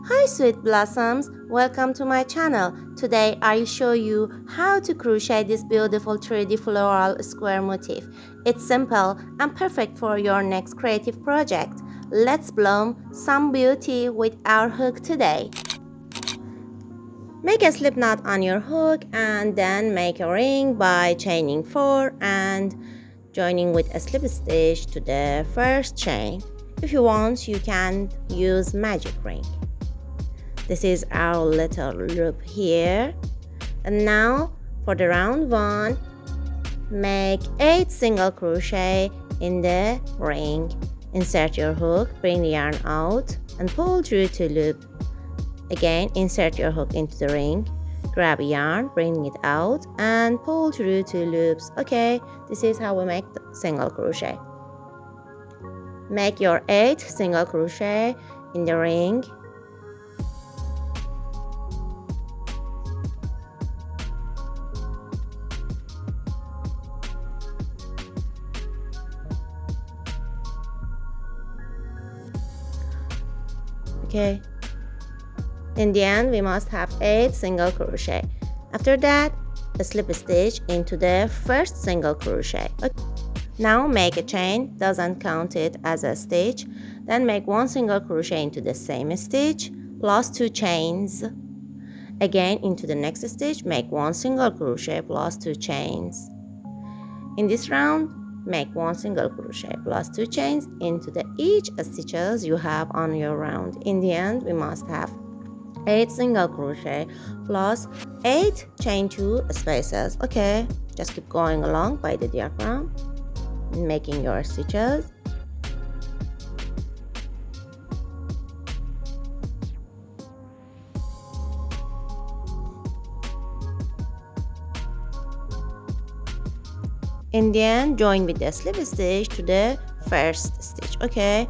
Hi sweet blossoms, welcome to my channel. Today I'll show you how to crochet this beautiful 3D floral square motif. It's simple and perfect for your next creative project. Let's bloom some beauty with our hook today. Make a slip knot on your hook and then make a ring by chaining 4 and joining with a slip stitch to the first chain. If you want, you can use magic ring. This is our little loop here. And now for the round 1, make 8 single crochet in the ring. Insert your hook, bring the yarn out and pull through to loop. Again, insert your hook into the ring, grab a yarn, bring it out and pull through 2 loops. Okay, this is how we make the single crochet. Make your 8 single crochet in the ring. Okay, in the end we must have 8 single crochet. After that, a slip stitch into the first single crochet. Okay. Now make a chain, doesn't count it as a stitch. Then make 1 single crochet into the same stitch plus 2 chains. Again, into the next stitch, make 1 single crochet plus 2 chains. In this round, make 1 single crochet plus 2 chains into each stitches you have on your round. In the end, we must have 8 single crochet plus 8 chain 2 spaces. Okay, just keep going along by the diagram, making your stitches. In the end, join with the slip stitch to the first stitch. Okay,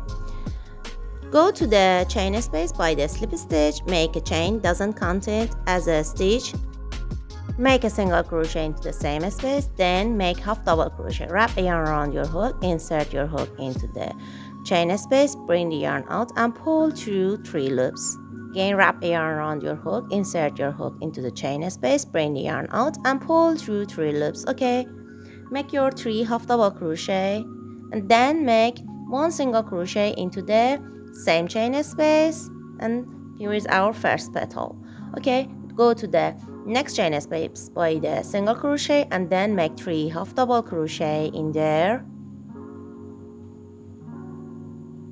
go to the chain space by the slip stitch, make a chain, doesn't count it as a stitch. Make a single crochet into the same space, then make half double crochet. Wrap a yarn around your hook, insert your hook into the chain space, bring the yarn out and pull through 3 loops. Again, wrap a yarn around your hook, insert your hook into the chain space, bring the yarn out and pull through 3 loops. Okay, make your 3 half double crochet and then make 1 single crochet into the same chain space, and here is our first petal. Okay, go to the next chain space by the single crochet and then make 3 half double crochet in there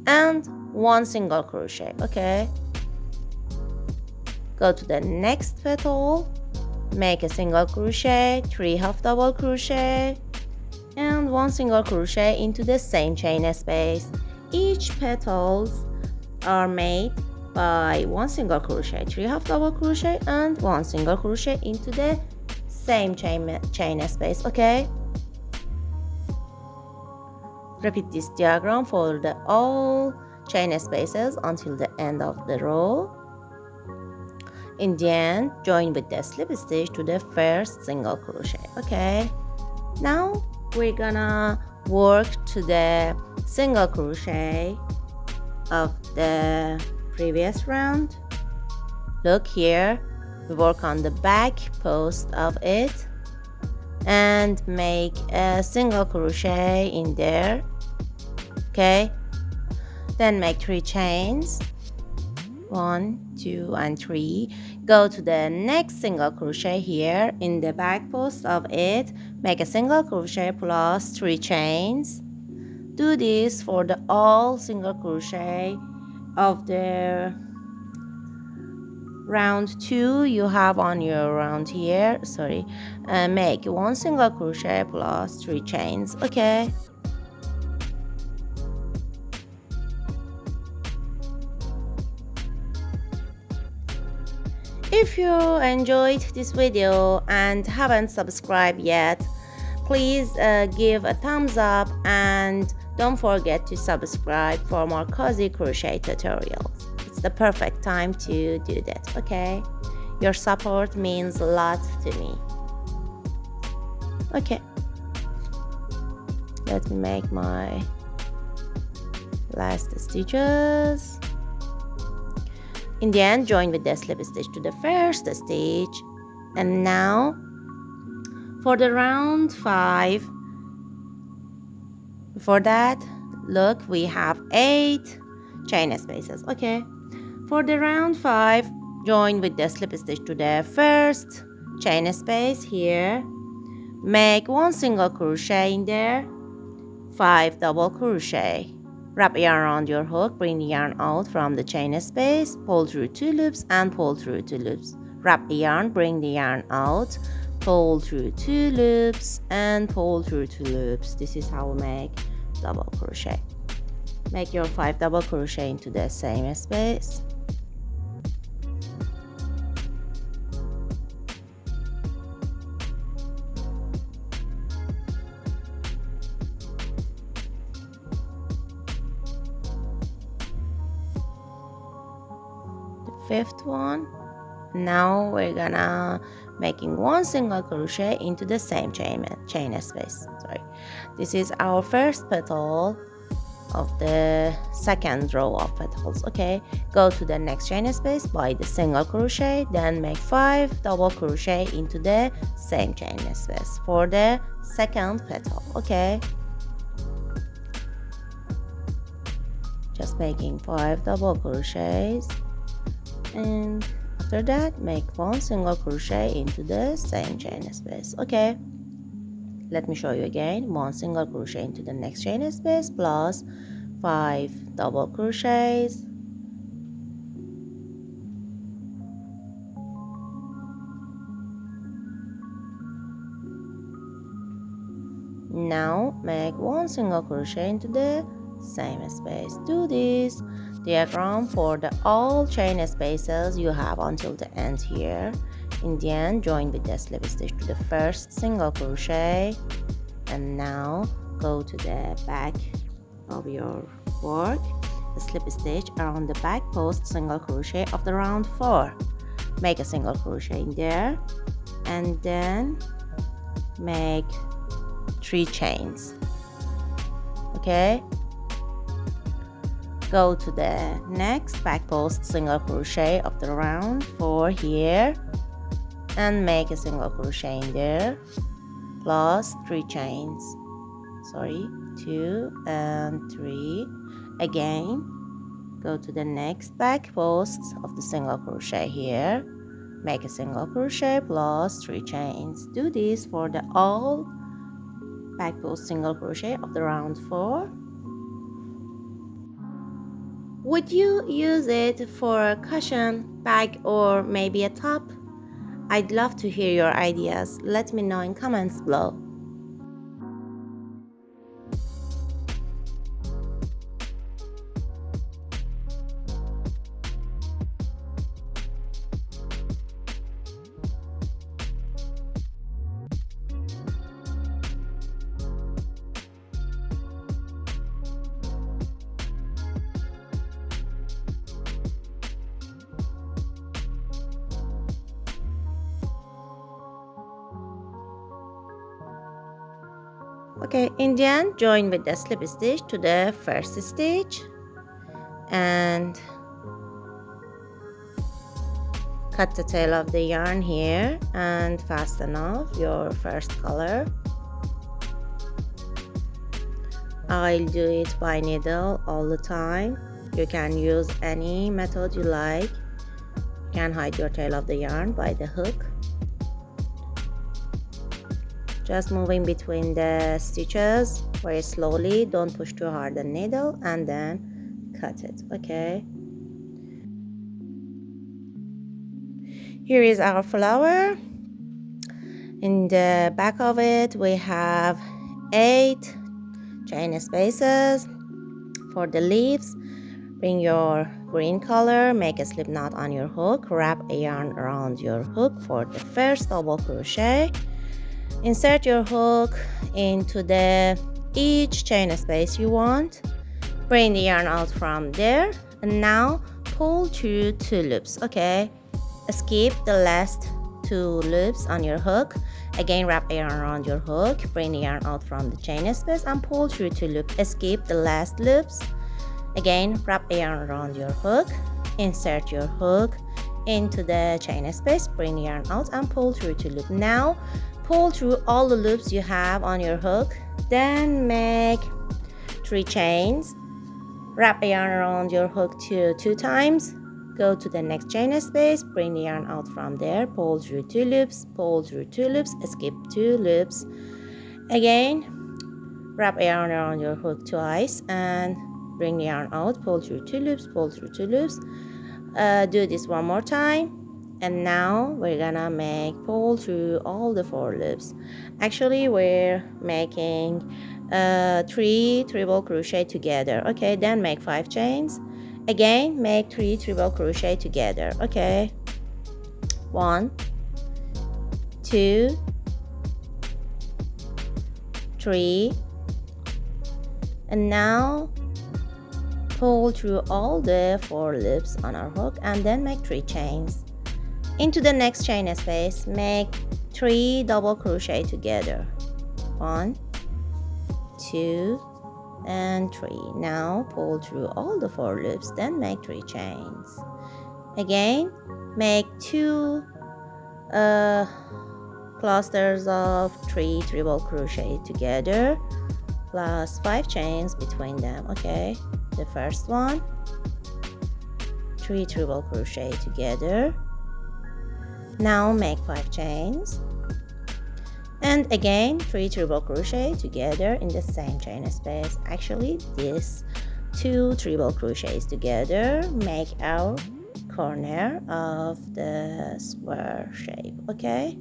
and 1 single crochet. Okay, go to the next petal, make a single crochet, 3 half double crochet and 1 single crochet into the same chain space. Each petals are made by 1 single crochet, 3 half double crochet and 1 single crochet into the same chain space. Okay, repeat this diagram for all chain spaces until the end of the row. In the end, join with the slip stitch to the first single crochet. Okay, now we're gonna work to the single crochet of the previous round. Look here, we work on the back post of it and make a single crochet in there. Okay, then make 3 chains, 1, 2 and 3. Go to the next single crochet here in the back post of it, make a single crochet plus 3 chains. Do this for the all single crochet of the round 2 you have on your round here. Make 1 single crochet plus 3 chains. Okay, if you enjoyed this video and haven't subscribed yet, please give a thumbs up and don't forget to subscribe for more cozy crochet tutorials. It's the perfect time to do that. Okay, your support means a lot to me. Okay, let me make my last stitches. In the end, join with the slip stitch to the first stitch. And now for the round 5, before that, look, we have 8 chain spaces. Okay, for the round 5, join with the slip stitch to the first chain space here, make 1 single crochet in there, 5 double crochet, wrap yarn around your hook, bring the yarn out from the chain space, pull through 2 loops and pull through 2 loops, wrap the yarn, bring the yarn out, pull through 2 loops and pull through 2 loops. This is how we make double crochet. Make your 5 double crochet into the same space. The 5th one. Now we're gonna making 1 single crochet into the same chain space. Sorry, this is our first petal of the second row of petals. Okay, go to the next chain space by the single crochet, then make 5 double crochet into the same chain space for the second petal. Okay, just making 5 double crochets, and after that make 1 single crochet into the same chain space. Okay, let me show you again. 1 single crochet into the next chain space plus 5 double crochets, now make 1 single crochet into the same space. Do this diagram for the all chain spaces you have until the end here. In the end, join with the slip stitch to the first single crochet, and now go to the back of your work, the slip stitch around the back post single crochet of the round 4. Make a single crochet in there, and then make 3 chains. Okay, go to the next back post single crochet of the round 4 here, and make a single crochet in there plus 3 chains. Sorry, 2 and 3. Again, go to the next back post of the single crochet here, make a single crochet plus 3 chains. Do this for the all back post single crochet of the round 4. Would you use it for a cushion, bag, or maybe a top? I'd love to hear your ideas. Let me know in comments below. Okay, in the end, join with the slip stitch to the first stitch and cut the tail of the yarn here and fasten off your first color. I'll do it by needle all the time. You can use any method you like. You can hide your tail of the yarn by the hook. Just moving between the stitches very slowly, don't push too hard the needle, and then cut it. Okay, here is our flower. In the back of it we have 8 chain spaces. For the leaves, bring your green color, make a slip knot on your hook, wrap a yarn around your hook for the first double crochet. Insert your hook into the each chain space you want, bring the yarn out from there, and now pull through 2 loops. Okay, skip the last 2 loops on your hook. Again, wrap a yarn around your hook, bring the yarn out from the chain space and pull through 2 loops. Skip the last loops. Again, wrap a yarn around your hook. insert your hook into the chain space, bring the yarn out and pull through to loop. Now pull through all the loops you have on your hook, then make 3 chains, wrap a yarn around your hook 2 times, go to the next chain space, bring the yarn out from there, pull through 2 loops, pull through 2 loops, skip 2 loops, again wrap a yarn around your hook twice and bring the yarn out, pull through 2 loops, pull through 2 loops. Do this one more time, and now we're gonna pull through all the 4 loops. Actually we're making 3 treble crochet together. Okay, then make 5 chains, again make 3 treble crochet together. Okay, 1 2 3, and now pull through all the 4 loops on our hook and then make 3 chains. Into the next chain space, make 3 double crochet together. 1 2 and 3. Now pull through all the 4 loops, then make 3 chains. Again make 2 clusters of 3 treble crochet together plus 5 chains between them. Okay, the first one, 3 treble crochet together, now make 5 chains, and again 3 treble crochet together in the same chain space. Actually these 2 treble crochets together make our corner of the square shape. Okay,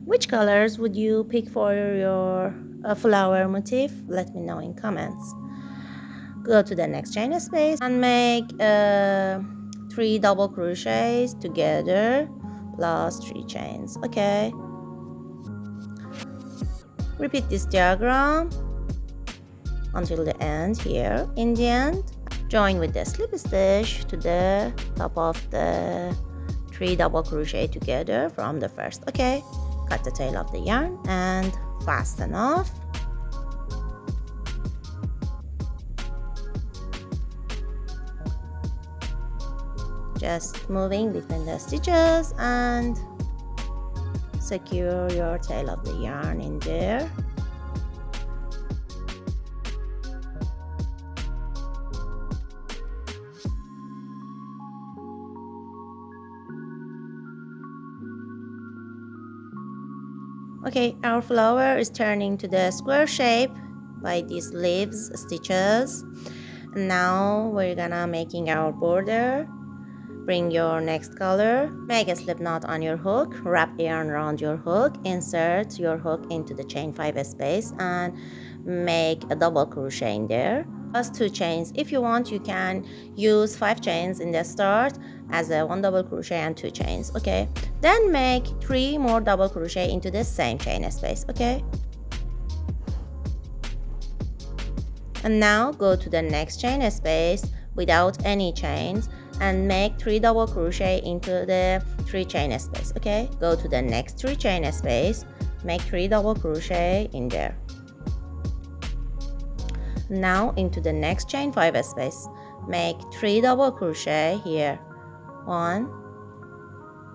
which colors would you pick for your flower motif? Let me know in comments. Go to the next chain space and make 3 double crochets together plus 3 chains. Okay, repeat this diagram until the end. Here in the end, join with the slip stitch to the top of the 3 double crochet together from the first. Okay, cut the tail of the yarn and fasten off. Just moving between the stitches and secure your tail of the yarn in there. Okay, our flower is turning to the square shape by these leaves stitches. Now we're gonna making our border. Bring your next color, make a slip knot on your hook, wrap yarn around your hook, insert your hook into the chain 5 space and make a double crochet in there. Plus 2 chains. If you want, you can use 5 chains in the start as a 1 double crochet and 2 chains. Okay, then make 3 more double crochet into the same chain space. Okay, and now go to the next chain space without any chains and make 3 double crochet into the 3 chain space. Okay, go to the next 3 chain space, make 3 double crochet in there. Now into the next chain 5 space, make 3 double crochet here. 1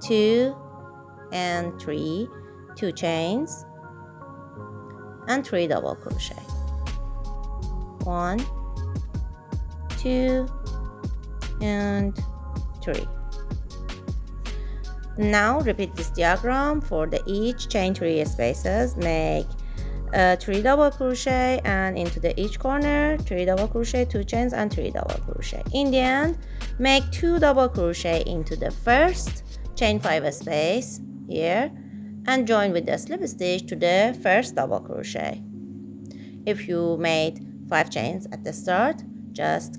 2 and 3, 2 chains and 3 double crochet. 1 2 and 3. Now repeat this diagram for the each chain 3 spaces. Make 3 double crochet and into the each corner 3 double crochet, 2 chains and 3 double crochet. In the end, make 2 double crochet into the first chain 5 space here and join with the slip stitch to the first double crochet. If you made 5 chains at the start, just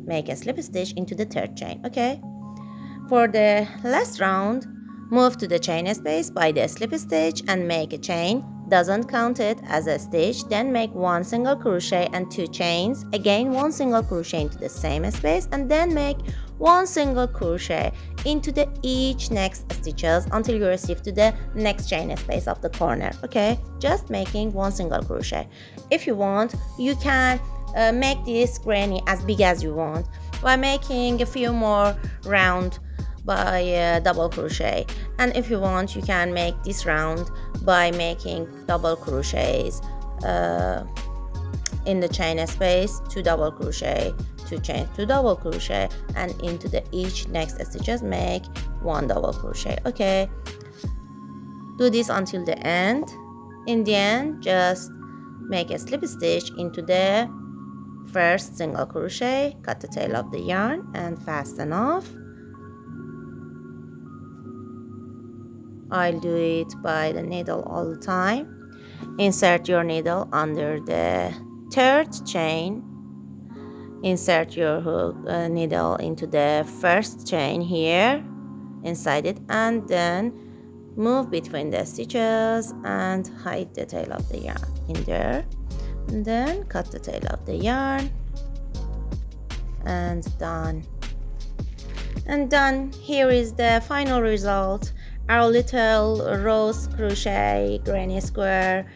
make a slip stitch into the 3rd chain. Okay, for the last round, move to the chain space by the slip stitch and make a chain. Doesn't count it as a stitch. Then make 1 single crochet and 2 chains. Again 1 single crochet into the same space and then make 1 single crochet into the each next stitches until you receive to the next chain space of the corner. Okay, just making 1 single crochet. If you want, you can make this granny as big as you want by making a few more round by double crochet. And if you want, you can make this round by making double crochets in the chain space, 2 double crochet, 2 chain, 2 double crochet, and into the each next stitches make 1 double crochet. Okay, do this until the end. In the end, just make a slip stitch into the first single crochet, cut the tail of the yarn and fasten off. I'll do it by the needle all the time. Insert your needle under the third chain. Insert your hook needle into the first chain here inside it, and then move between the stitches and hide the tail of the yarn in there, and then cut the tail of the yarn, and done. And done. Here is the final result. Our little rose crochet granny square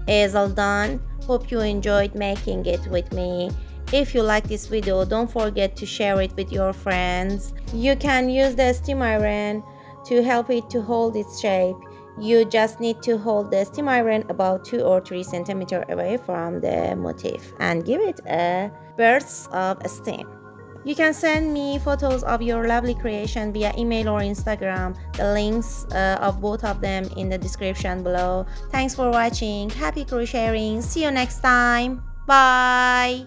is all done. Hope you enjoyed making it with me. If you like this video, don't forget to share it with your friends. You can use the steam iron to help it to hold its shape. You just need to hold the steam iron about 2 or 3 centimeters away from the motif and give it a burst of steam. You can send me photos of your lovely creation via email or Instagram. The links of both of them in the description below. Thanks for watching. Happy crocheting. See you next time. Bye.